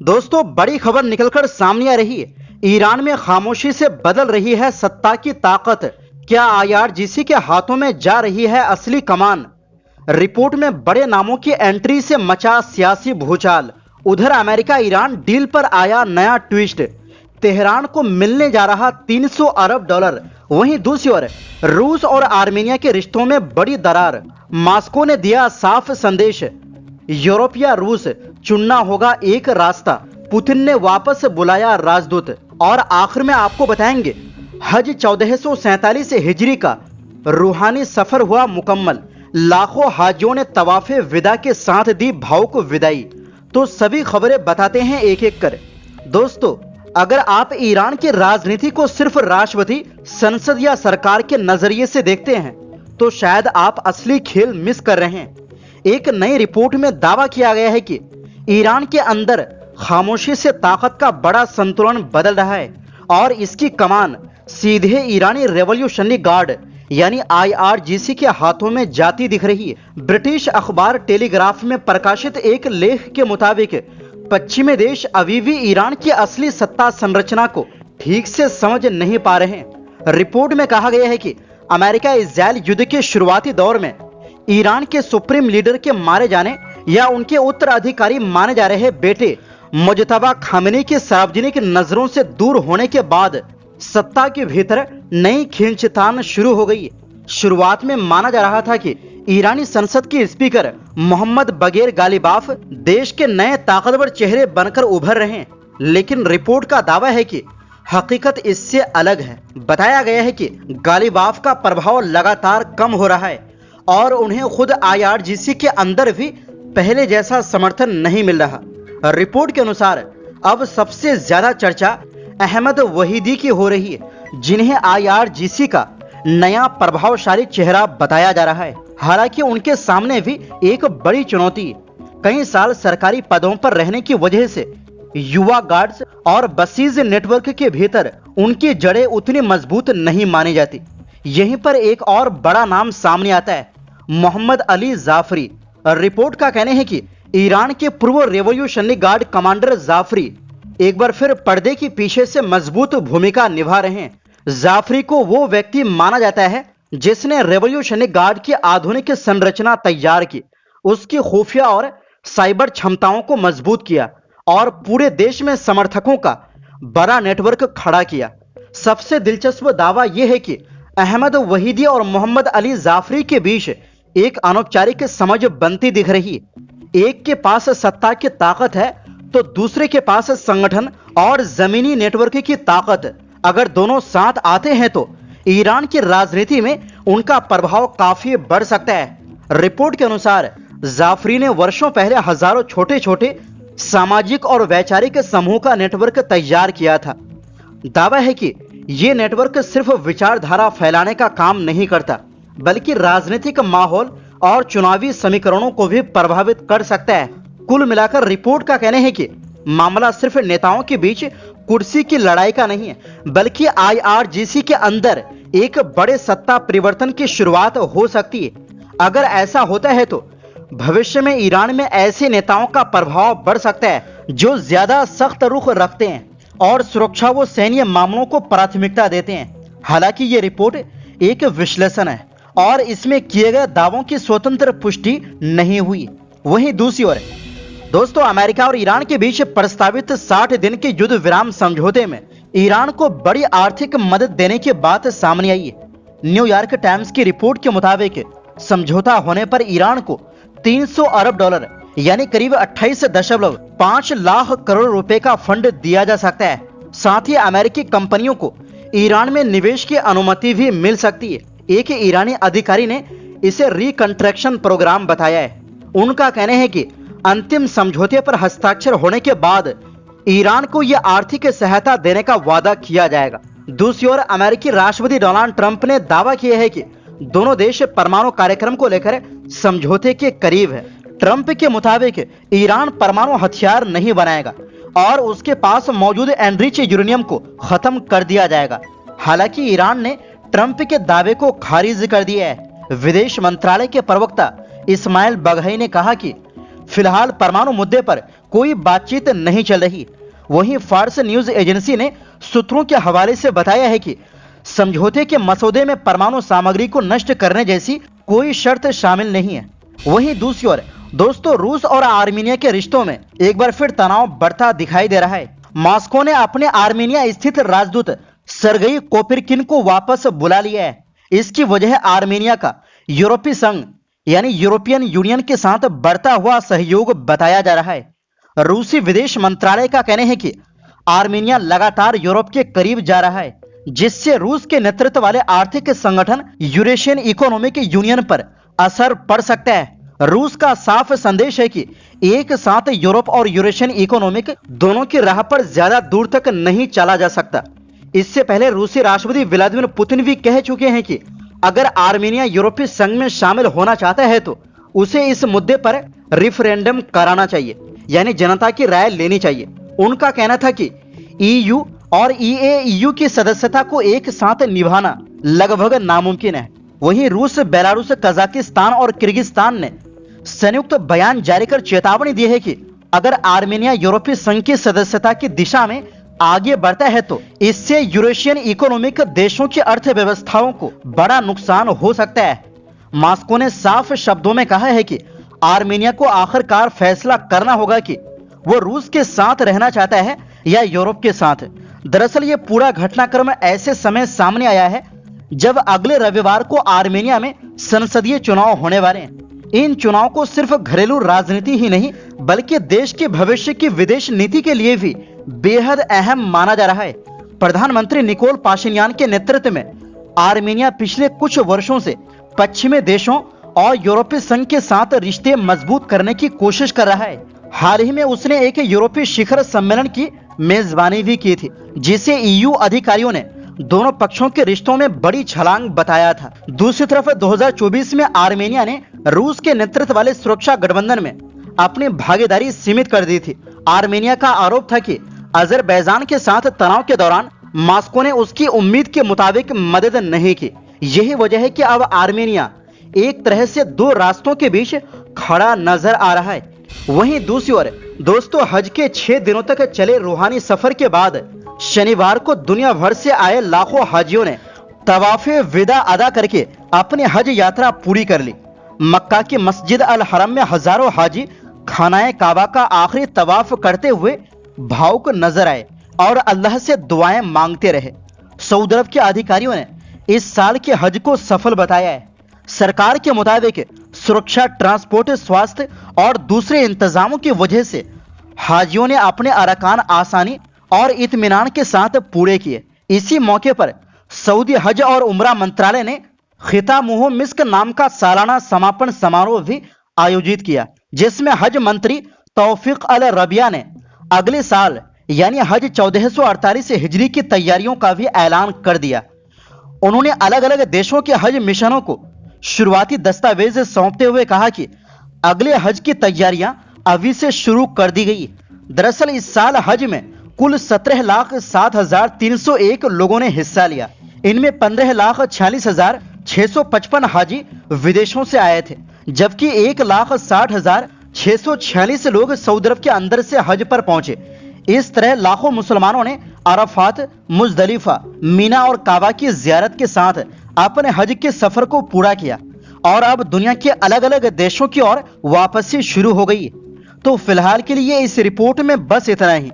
दोस्तों, बड़ी खबर निकलकर सामने आ रही है। ईरान में खामोशी से बदल रही है सत्ता की ताकत। क्या आईआरजीसी के हाथों में जा रही है असली कमान? रिपोर्ट में बड़े नामों की एंट्री से मचा सियासी भूचाल। उधर अमेरिका ईरान डील पर आया नया ट्विस्ट। तेहरान को मिलने जा रहा 300 अरब डॉलर। वहीं दूसरी ओर रूस और आर्मेनिया के रिश्तों में बड़ी दरार। मॉस्को ने दिया साफ संदेश, यूरोप या रूस, चुनना होगा एक रास्ता। पुतिन ने वापस बुलाया राजदूत। और आखिर में आपको बताएंगे, हज 1447 हिजरी का रूहानी सफर हुआ मुकम्मल। लाखों हाजियों ने तवाफे विदा के साथ दी भावुक विदाई। तो सभी खबरें बताते हैं एक एक कर। दोस्तों, अगर आप ईरान की राजनीति को सिर्फ राष्ट्रपति, संसद या सरकार के नजरिए से देखते हैं तो शायद आप असली खेल मिस कर रहे हैं। एक नई रिपोर्ट में दावा किया गया है कि ईरान के अंदर खामोशी से ताकत का बड़ा संतुलन बदल रहा है और इसकी कमान सीधे ईरानी रेवोल्यूशनरी गार्ड यानी आईआरजीसी के हाथों में जाती दिख रही है। ब्रिटिश अखबार टेलीग्राफ में प्रकाशित एक लेख के मुताबिक पश्चिमी देश अभी भी ईरान की असली सत्ता संरचना को ठीक से समझ नहीं पा रहे हैं। रिपोर्ट में कहा गया है कि अमेरिका इजराइल युद्ध के शुरुआती दौर में ईरान के सुप्रीम लीडर के मारे जाने या उनके उत्तराधिकारी माने जा रहे बेटे मुजतबा खामेनी के सार्वजनिक नजरों से दूर होने के बाद सत्ता के भीतर नई खींचतान शुरू हो गई। शुरुआत में माना जा रहा था कि ईरानी संसद के स्पीकर मोहम्मद बगेर गालिबाफ देश के नए ताकतवर चेहरे बनकर उभर रहे हैं, लेकिन रिपोर्ट का दावा है कि हकीकत इससे अलग है। बताया गया है कि गालिबाफ का प्रभाव लगातार कम हो रहा है और उन्हें खुद आईआरजीसी के अंदर भी पहले जैसा समर्थन नहीं मिल रहा। रिपोर्ट के अनुसार अब सबसे ज्यादा चर्चा अहमद वहीदी की हो रही है, जिन्हें आईआरजीसी का नया प्रभावशाली चेहरा बताया जा रहा है। हालांकि उनके सामने भी एक बड़ी चुनौती है। कई साल सरकारी पदों पर रहने की वजह से युवा गार्ड्स और बसीज नेटवर्क के भीतर उनकी जड़ें उतनी मजबूत नहीं मानी जाती। यहीं पर एक और बड़ा नाम सामने आता है, मोहम्मद अली जाफरी। रिपोर्ट का कहना है कि ईरान के पूर्व रेवोल्यूशनरी गार्ड कमांडर जाफरी एक बार फिर पर्दे के पीछे से मजबूत भूमिका निभा रहे हैं। जाफरी को वो व्यक्ति माना जाता है जिसने रेवोल्यूशनरी गार्ड की आधुनिक संरचना तैयार की, उसकी खुफिया और साइबर क्षमताओं को मजबूत किया और पूरे देश में समर्थकों का बड़ा नेटवर्क खड़ा किया। सबसे दिलचस्प दावा यह है कि अहमद वहीदी और मोहम्मद अली जाफरी के बीच एक अनौपचारिक समझ बनती दिख रही है। एक के पास सत्ता की ताकत है तो दूसरे के पास संगठन और जमीनी नेटवर्क की ताकत। अगर दोनों साथ आते हैं तो ईरान की राजनीति में उनका प्रभाव काफी बढ़ सकता है। रिपोर्ट के अनुसार जाफरी ने वर्षों पहले हजारों छोटे छोटे सामाजिक और वैचारिक समूह का नेटवर्क तैयार किया था। दावा है कि यह नेटवर्क सिर्फ विचारधारा फैलाने का काम नहीं करता, बल्कि राजनीतिक माहौल और चुनावी समीकरणों को भी प्रभावित कर सकता है। कुल मिलाकर रिपोर्ट का कहना है कि मामला सिर्फ नेताओं के बीच कुर्सी की लड़ाई का नहीं है, बल्कि आईआरजीसी के अंदर एक बड़े सत्ता परिवर्तन की शुरुआत हो सकती है। अगर ऐसा होता है तो भविष्य में ईरान में ऐसे नेताओं का प्रभाव बढ़ सकता है जो ज्यादा सख्त रुख रखते हैं और सुरक्षा व सैन्य मामलों को प्राथमिकता देते हैं। हालांकि ये रिपोर्ट एक विश्लेषण है और इसमें किए गए दावों की स्वतंत्र पुष्टि नहीं हुई। वहीं दूसरी ओर दोस्तों, अमेरिका और ईरान के बीच प्रस्तावित 60 दिन के युद्ध विराम समझौते में ईरान को बड़ी आर्थिक मदद देने की बात सामने आई है। न्यूयॉर्क टाइम्स की रिपोर्ट के मुताबिक समझौता होने पर ईरान को 300 अरब डॉलर यानी करीब 28.5 लाख करोड़ रुपए का फंड दिया जा सकता है। साथ ही अमेरिकी कंपनियों को ईरान में निवेश की अनुमति भी मिल सकती है। एक ईरानी अधिकारी ने इसे रिकंस्ट्रक्शन प्रोग्राम बताया है। उनका कहना है कि अंतिम समझौते पर हस्ताक्षर होने के बाद ईरान को यह आर्थिक सहायता देने का वादा किया जाएगा। दूसरी ओर अमेरिकी राष्ट्रपति डोनाल्ड ट्रंप ने दावा किया है कि दोनों देश परमाणु कार्यक्रम को लेकर समझौते के करीब है। ट्रंप के मुताबिक ईरान परमाणु हथियार नहीं बनाएगा और उसके पास मौजूद एनरिच यूरेनियम को खत्म कर दिया जाएगा। हालांकि ईरान ने ट्रंप के दावे को खारिज कर दिया है। विदेश मंत्रालय के प्रवक्ता इस्माइल बघई ने कहा कि फिलहाल परमाणु मुद्दे पर कोई बातचीत नहीं चल रही। वहीं फार्स न्यूज एजेंसी ने सूत्रों के हवाले से बताया है कि समझौते के मसौदे में परमाणु सामग्री को नष्ट करने जैसी कोई शर्त शामिल नहीं है। वहीं दूसरी ओर दोस्तों, रूस और आर्मीनिया के रिश्तों में एक बार फिर तनाव बढ़ता दिखाई दे रहा है। मॉस्को ने अपने आर्मीनिया स्थित राजदूत सरगई कोपिरकिन को वापस बुला लिया है। इसकी वजह आर्मीनिया का यूरोपीय संघ यानी यूरोपियन यूनियन के साथ बढ़ता हुआ सहयोग बताया जा रहा है। रूसी विदेश मंत्रालय का कहना है कि आर्मीनिया लगातार यूरोप के करीब जा रहा है, जिससे रूस के नेतृत्व वाले आर्थिक संगठन यूरेशियन इकोनॉमिक यूनियन पर असर पड़ सकता है। रूस का साफ संदेश है कि एक साथ यूरोप और यूरेशियन इकोनॉमिक दोनों की राह पर ज्यादा दूर तक नहीं चला जा सकता। इससे पहले रूसी राष्ट्रपति व्लादिमीर पुतिन भी कह चुके हैं कि अगर आर्मीनिया यूरोपीय संघ में शामिल होना चाहता है तो उसे इस मुद्दे पर रेफरेंडम कराना चाहिए, यानी जनता की राय लेनी चाहिए। उनका कहना था कि ईयू और ईएयू की सदस्यता को एक साथ निभाना लगभग नामुमकिन है। वहीं रूस, बेलारूस, कजाकिस्तान और किर्गिस्तान ने संयुक्त बयान जारी कर चेतावनी दी है कि अगर आर्मेनिया यूरोपीय संघ की सदस्यता की दिशा में आगे बढ़ता है तो इससे यूरेशियन इकोनॉमिक देशों की अर्थव्यवस्थाओं को बड़ा नुकसान हो सकता है। मॉस्को ने साफ शब्दों में कहा है कि आर्मेनिया को आखिरकार फैसला करना होगा कि वो रूस के साथ रहना चाहता है या यूरोप के साथ। दरअसल ये पूरा घटनाक्रम ऐसे समय सामने आया है जब अगले रविवार को आर्मेनिया में संसदीय चुनाव होने वाले हैं। इन चुनाव को सिर्फ घरेलू राजनीति ही नहीं बल्कि देश के भविष्य की विदेश नीति के लिए भी बेहद अहम माना जा रहा है। प्रधानमंत्री निकोल पाशिन्यान के नेतृत्व में आर्मेनिया पिछले कुछ वर्षों से पश्चिमी देशों और यूरोपीय संघ के साथ रिश्ते मजबूत करने की कोशिश कर रहा है। हाल ही में उसने एक यूरोपीय शिखर सम्मेलन की मेजबानी भी की थी, जिसे ईयू अधिकारियों ने दोनों पक्षों के रिश्तों में बड़ी छलांग बताया था। दूसरी तरफ 2024 में आर्मेनिया ने रूस के नेतृत्व वाले सुरक्षा गठबंधन में अपनी भागीदारी सीमित कर दी थी। आर्मेनिया का आरोप था कि अजरबैजान के साथ तनाव के दौरान मॉस्को ने उसकी उम्मीद के मुताबिक मदद नहीं की। यही वजह है कि अब आर्मेनिया एक तरह से दो रास्तों के बीच खड़ा नजर आ रहा है। वहीं दूसरी ओर दोस्तों, हज के 6 दिनों तक चले रूहानी सफर के बाद शनिवार को दुनिया भर से आए लाखों हाजियों ने तवाफ़े विदा अदा करके अपनी हज यात्रा पूरी कर ली। मक्का की मस्जिद अल हरम में हजारों हाजी खानाए काबा का आखिरी तवाफ करते हुए भावुक नजर आए और अल्लाह से दुआएं मांगते रहे। सऊदी अरब के अधिकारियों ने इस साल के हज को सफल बताया है। सरकार के मुताबिक सुरक्षा, ट्रांसपोर्ट, स्वास्थ्य और दूसरे इंतजामों की वजह से हाजियों ने अपने अरकान आसानी और इत्मीनान के साथ पूरे किए। इसी मौके पर सऊदी हज और उम्रा मंत्रालय ने खितामुहु मिस्क नाम का सालाना समापन समारोह भी आयोजित किया, जिसमें हज मंत्री तौफीक अल रबिया ने अगले साल यानी हज 1448 हिजरी की तैयारियों का भी ऐलान कर दिया। उन्होंने अलग अलग देशों के हज मिशनों को शुरुआती दस्तावेज सौंपते हुए कहा कि अगले हज की तैयारियां अभी से शुरू कर दी गई। दरअसल इस साल हज में कुल 17,07,301 लोगों ने हिस्सा लिया। इनमें 15,46,655 हाजी विदेशों से आए थे, जबकि 1,60,646 लोग सऊदी अरब के अंदर से हज पर पहुंचे। इस तरह लाखों मुसलमानों ने अरफात, मुजदलिफा, मीना और काबा की जियारत के साथ अपने हज के सफर को पूरा किया और अब दुनिया के अलग अलग देशों की ओर वापसी शुरू हो गई। तो फिलहाल के लिए इस रिपोर्ट में बस इतना ही।